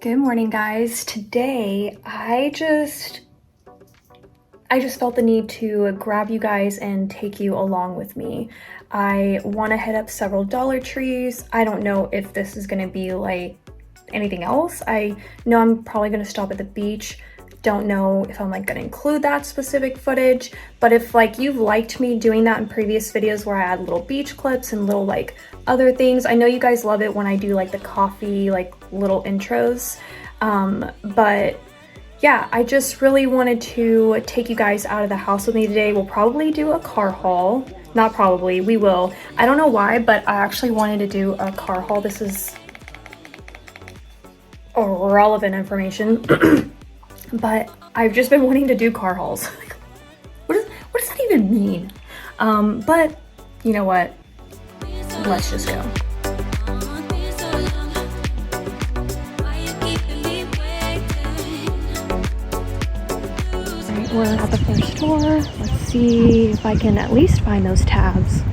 Good morning, guys. Today I just felt the need to grab you guys and take you along with me. I want to hit up several Dollar Trees. I don't know if this is going to be like anything else. I know I'm probably going to stop at the beach. Don't know if I'm like going to include that specific footage, but if like you've liked me doing that in previous videos where I add little beach clips and little like other things, I know you guys love it when I do like the coffee like little intros. But yeah, I just really wanted to take you guys out of the house with me today. We'll probably do a car haul. Not probably, we will. I don't know why, but I actually wanted to do a car haul. This is relevant information. But I've just been wanting to do car hauls. What does that even mean? But you know what? Let's just go. Alright, we're at the first store. Let's see if I can at least find those tabs.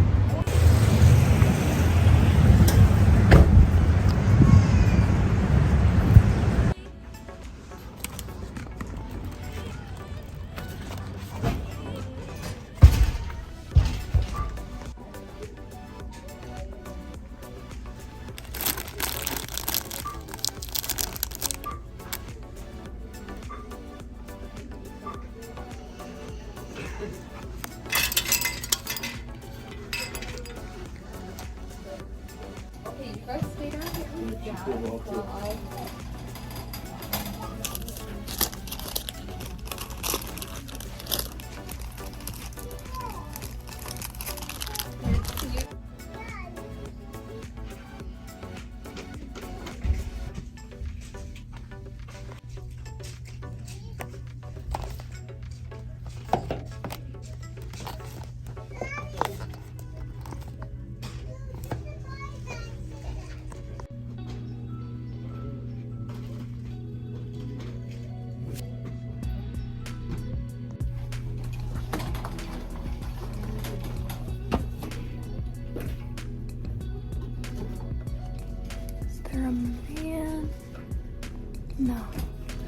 No.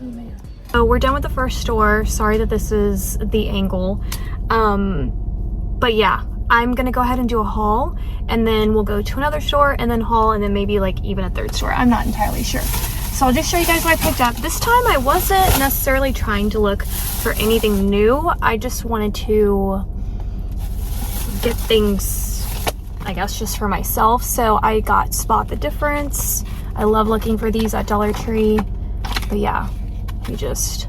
Oh man. So we're done with the first store. Sorry that this is the angle. But yeah, I'm gonna go ahead and do a haul and then we'll go to another store and then haul and then maybe like even a third store. I'm not entirely sure. So I'll just show you guys what I picked up. This time I wasn't necessarily trying to look for anything new. I just wanted to get things, I guess, just for myself. So I got Spot the Difference. I love looking for these at Dollar Tree. But yeah, you just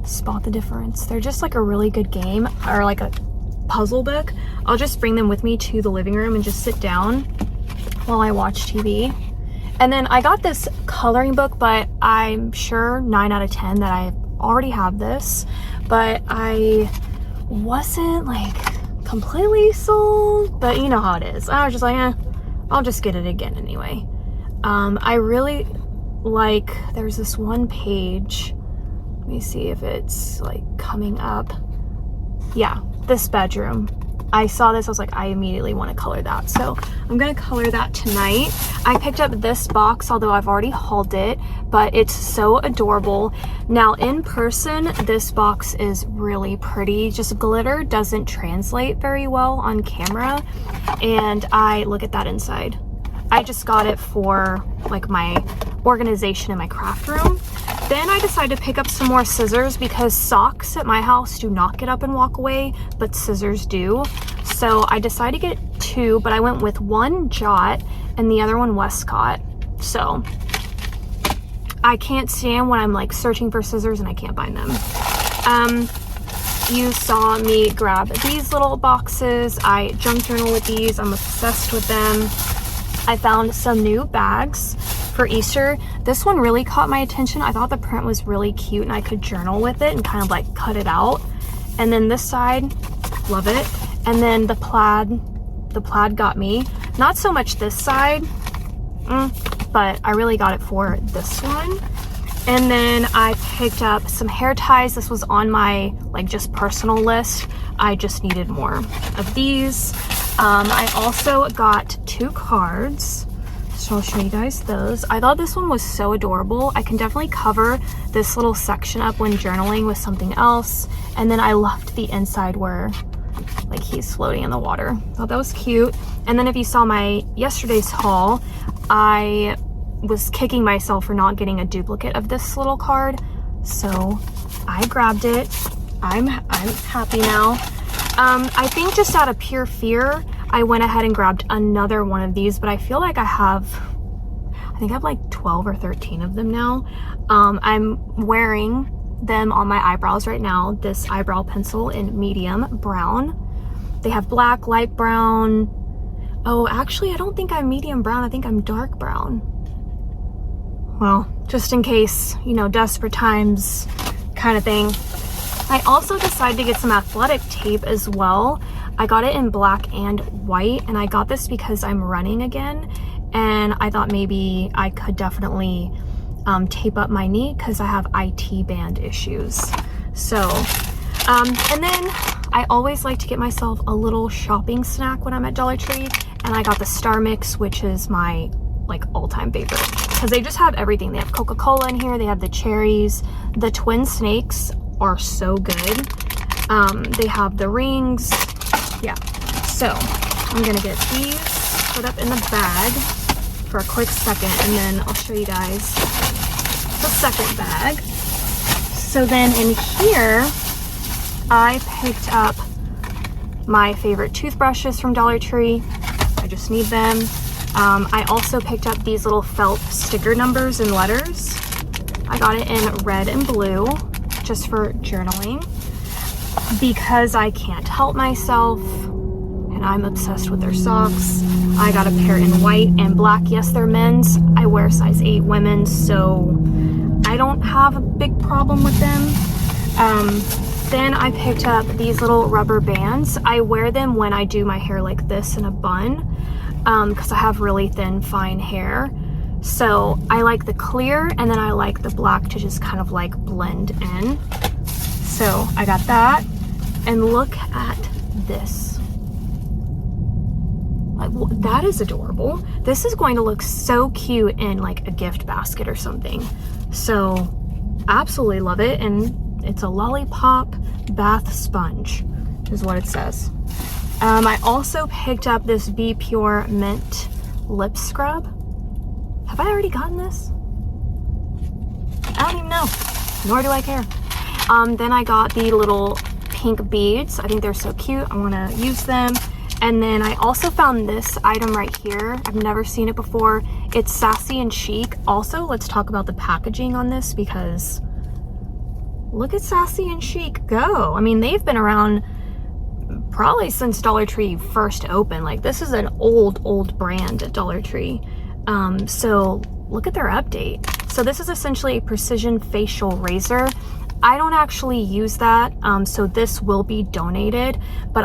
spot the difference. They're just like a really good game or like a puzzle book. I'll just bring them with me to the living room and just sit down while I watch TV. And then I got this coloring book, but I'm sure 9 out of 10 that I already have this, but I wasn't like completely sold, but you know how it is. I was just like, I'll just get it again anyway. I really like, there's this one page, let me see if it's like coming up. Yeah, this bedroom. I saw this, I was like, I immediately want to color that. So I'm gonna color that tonight. I picked up this box, although I've already hauled it, but it's so adorable. Now in person, this box is really pretty. Just glitter doesn't translate very well on camera. And look at that inside. I just got it for like my organization in my craft room. Then I decided to pick up some more scissors because socks at my house do not get up and walk away, but scissors do. So I decided to get 2, but I went with one Jot and the other one Westcott. So I can't stand when I'm like searching for scissors and I can't find them. You saw me grab these little boxes. I junk journal with these. I'm obsessed with them. I found some new bags for Easter. This one really caught my attention. I thought the print was really cute and I could journal with it and kind of like cut it out. And then this side, love it. And then the plaid got me. Not so much this side, but I really got it for this one. And then I picked up some hair ties. This was on my like just personal list. I just needed more of these. I also got 2 cards. Just So I'll show you guys those. I thought this one was so adorable. I can definitely cover this little section up when journaling with something else. And then I loved the inside where like he's floating in the water. Thought that was cute. And then if you saw my yesterday's haul, I was kicking myself for not getting a duplicate of this little card. So I grabbed it. I'm happy now. I think just out of pure fear, I went ahead and grabbed another one of these, but I feel like I think I have like 12 or 13 of them now. I'm wearing them on my eyebrows right now. This eyebrow pencil in medium brown. They have black, light brown. Oh, actually, I don't think I'm medium brown. I think I'm dark brown. Well, just in case, you know, desperate times kind of thing. I also decided to get some athletic tape as well. I got it in black and white, and I got this because I'm running again, and I thought maybe I could definitely tape up my knee because I have IT band issues. So, and then I always like to get myself a little shopping snack when I'm at Dollar Tree, and I got the Star Mix, which is my like all-time favorite because they just have everything. They have Coca-Cola in here, they have the cherries, the twin snakes are so good. They have the rings. Yeah, so I'm gonna get these put up in the bag for a quick second, and then I'll show you guys the second bag. So then in here, I picked up my favorite toothbrushes from Dollar Tree. I just need them. I also picked up these little felt sticker numbers and letters. I got it in red and blue just for journaling because I can't help myself and I'm obsessed with their socks. I got a pair in white and black. Yes, they're men's. I wear size 8 women's, so I don't have a big problem with them. Then I picked up these little rubber bands. I wear them when I do my hair like this in a bun because I have really thin, fine hair. So I like the clear, and then I like the black to just kind of like blend in. So I got that, and look at this. Like, that is adorable. This is going to look so cute in like a gift basket or something. So absolutely love it, and it's a lollipop bath sponge is what it says. I also picked up this Be Pure Mint lip scrub. Have I already gotten this? I don't even know, nor do I care. Then I got the little pink beads. I think they're so cute. I want to use them. And then I also found this item right here. I've never seen it before. It's Sassy and Chic. Also, let's talk about the packaging on this because look at Sassy and Chic go. I mean, they've been around probably since Dollar Tree first opened. Like, this is an old brand at Dollar Tree. So look at their update. So this is essentially a precision facial razor. I don't actually use that, so this will be donated, but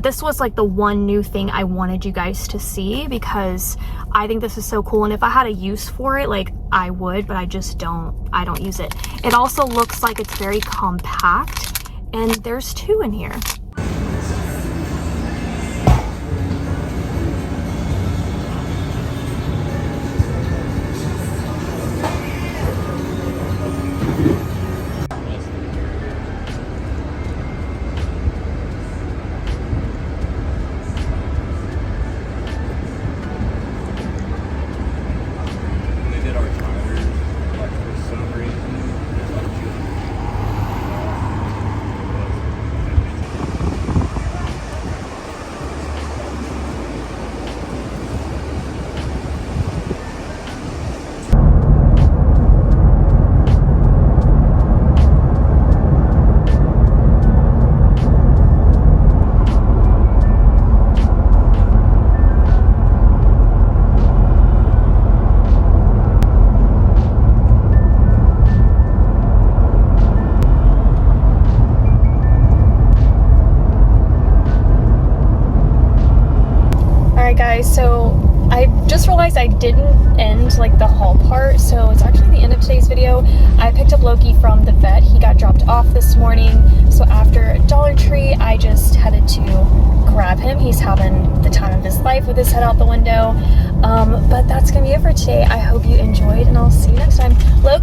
this was like the one new thing I wanted you guys to see because I think this is so cool, and if I had a use for it, like I would, but I don't use it. It also looks like it's very compact, and there's 2 in here. Guys, so I just realized I didn't end like the haul part, so it's actually the end of today's video. I picked up up Loki from the vet. He got dropped off this morning, so after Dollar Tree, I just headed to grab him. He's having the time of his life with his head out the window. But that's gonna be it for today. I hope you enjoyed, and I'll see you next time. Loki.